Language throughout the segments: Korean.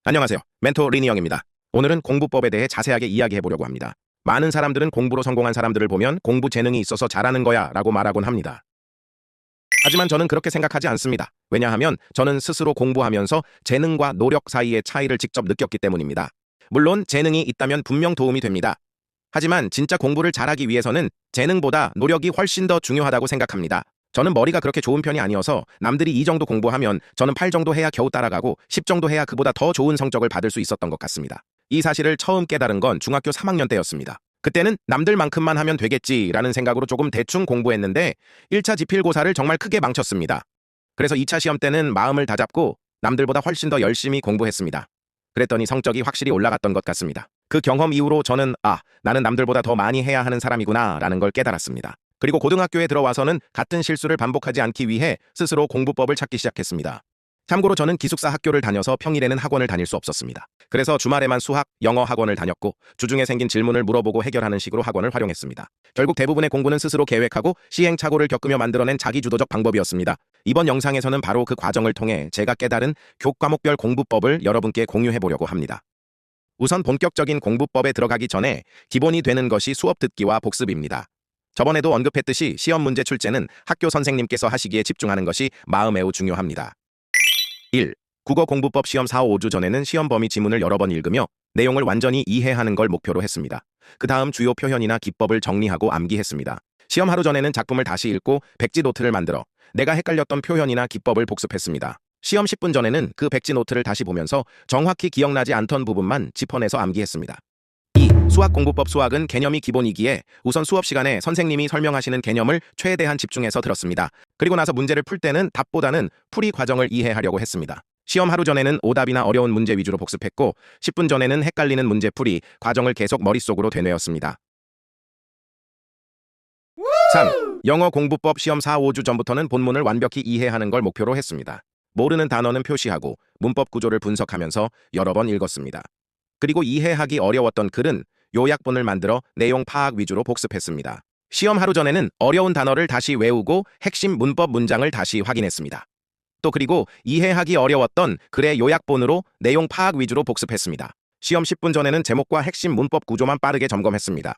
안녕하세요. 멘토 리니 형입니다. 오늘은 공부법에 대해 자세하게 이야기해보려고 합니다. 많은 사람들은 공부로 성공한 사람들을 보면 공부 재능이 있어서 잘하는 거야 라고 말하곤 합니다. 하지만 저는 그렇게 생각하지 않습니다. 왜냐하면 저는 스스로 공부하면서 재능과 노력 사이의 차이를 직접 느꼈기 때문입니다. 물론 재능이 있다면 분명 도움이 됩니다. 하지만 진짜 공부를 잘하기 위해서는 재능보다 노력이 훨씬 더 중요하다고 생각합니다. 저는 머리가 그렇게 좋은 편이 아니어서 남들이 2 정도 공부하면 저는 8 정도 해야 겨우 따라가고 10 정도 해야 그보다 더 좋은 성적을 받을 수 있었던 것 같습니다. 이 사실을 처음 깨달은 건 중학교 3학년 때였습니다. 그때는 남들만큼만 하면 되겠지라는 생각으로 조금 대충 공부했는데 1차 지필고사를 정말 크게 망쳤습니다. 그래서 2차 시험 때는 마음을 다잡고 남들보다 훨씬 더 열심히 공부했습니다. 그랬더니 성적이 확실히 올라갔던 것 같습니다. 그 경험 이후로 저는 나는 남들보다 더 많이 해야 하는 사람이구나 라는 걸 깨달았습니다. 그리고 고등학교에 들어와서는 같은 실수를 반복하지 않기 위해 스스로 공부법을 찾기 시작했습니다. 참고로 저는 기숙사 학교를 다녀서 평일에는 학원을 다닐 수 없었습니다. 그래서 주말에만 수학, 영어 학원을 다녔고 주중에 생긴 질문을 물어보고 해결하는 식으로 학원을 활용했습니다. 결국 대부분의 공부는 스스로 계획하고 시행착오를 겪으며 만들어낸 자기주도적 방법이었습니다. 이번 영상에서는 바로 그 과정을 통해 제가 깨달은 교과목별 공부법을 여러분께 공유해보려고 합니다. 우선 본격적인 공부법에 들어가기 전에 기본이 되는 것이 수업 듣기와 복습입니다. 저번에도 언급했듯이 시험 문제 출제는 학교 선생님께서 하시기에 집중하는 것이 매우 중요합니다. 1. 국어 공부법 시험 4-5주 전에는 시험 범위 지문을 여러 번 읽으며 내용을 완전히 이해하는 걸 목표로 했습니다. 그 다음 주요 표현이나 기법을 정리하고 암기했습니다. 시험 하루 전에는 작품을 다시 읽고 백지 노트를 만들어 내가 헷갈렸던 표현이나 기법을 복습했습니다. 시험 10분 전에는 그 백지 노트를 다시 보면서 정확히 기억나지 않던 부분만 짚어내서 암기했습니다. 2. 수학 공부법 수학은 개념이 기본이기에 우선 수업 시간에 선생님이 설명하시는 개념을 최대한 집중해서 들었습니다. 그리고 나서 문제를 풀 때는 답보다는 풀이 과정을 이해하려고 했습니다. 시험 하루 전에는 오답이나 어려운 문제 위주로 복습했고 10분 전에는 헷갈리는 문제 풀이 과정을 계속 머릿속으로 되뇌었습니다. 3. 영어 공부법 시험 4-5주 전부터는 본문을 완벽히 이해하는 걸 목표로 했습니다. 모르는 단어는 표시하고 문법 구조를 분석하면서 여러 번 읽었습니다. 그리고 이해하기 어려웠던 글은 요약본을 만들어 내용 파악 위주로 복습했습니다. 시험 하루 전에는 어려운 단어를 다시 외우고 핵심 문법 문장을 다시 확인했습니다. 또 그리고 이해하기 어려웠던 글의 요약본으로 내용 파악 위주로 복습했습니다. 시험 10분 전에는 제목과 핵심 문법 구조만 빠르게 점검했습니다.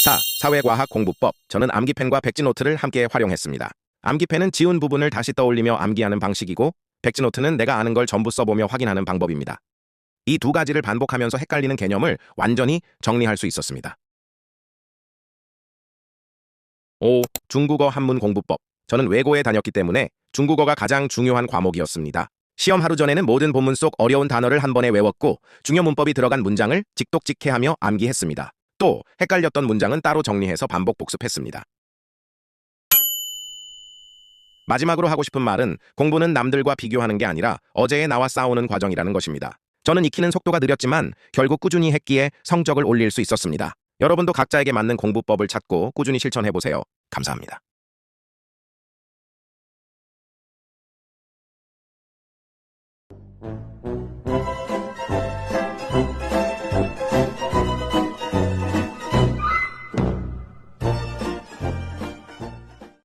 4. 사회과학 공부법. 저는 암기펜과 백지노트를 함께 활용했습니다. 암기펜은 지운 부분을 다시 떠올리며 암기하는 방식이고 백지노트는 내가 아는 걸 전부 써보며 확인하는 방법입니다. 이 두 가지를 반복하면서 헷갈리는 개념을 완전히 정리할 수 있었습니다. 5. 중국어 한문 공부법. 저는 외고에 다녔기 때문에 중국어가 가장 중요한 과목이었습니다. 시험 하루 전에는 모든 본문 속 어려운 단어를 한 번에 외웠고 중요 문법이 들어간 문장을 직독직해하며 암기했습니다. 또 헷갈렸던 문장은 따로 정리해서 반복 복습했습니다. 마지막으로 하고 싶은 말은 공부는 남들과 비교하는 게 아니라 어제의 나와 싸우는 과정이라는 것입니다. 저는 익히는 속도가 느렸지만 결국 꾸준히 했기에 성적을 올릴 수 있었습니다. 여러분도 각자에게 맞는 공부법을 찾고 꾸준히 실천해보세요. 감사합니다.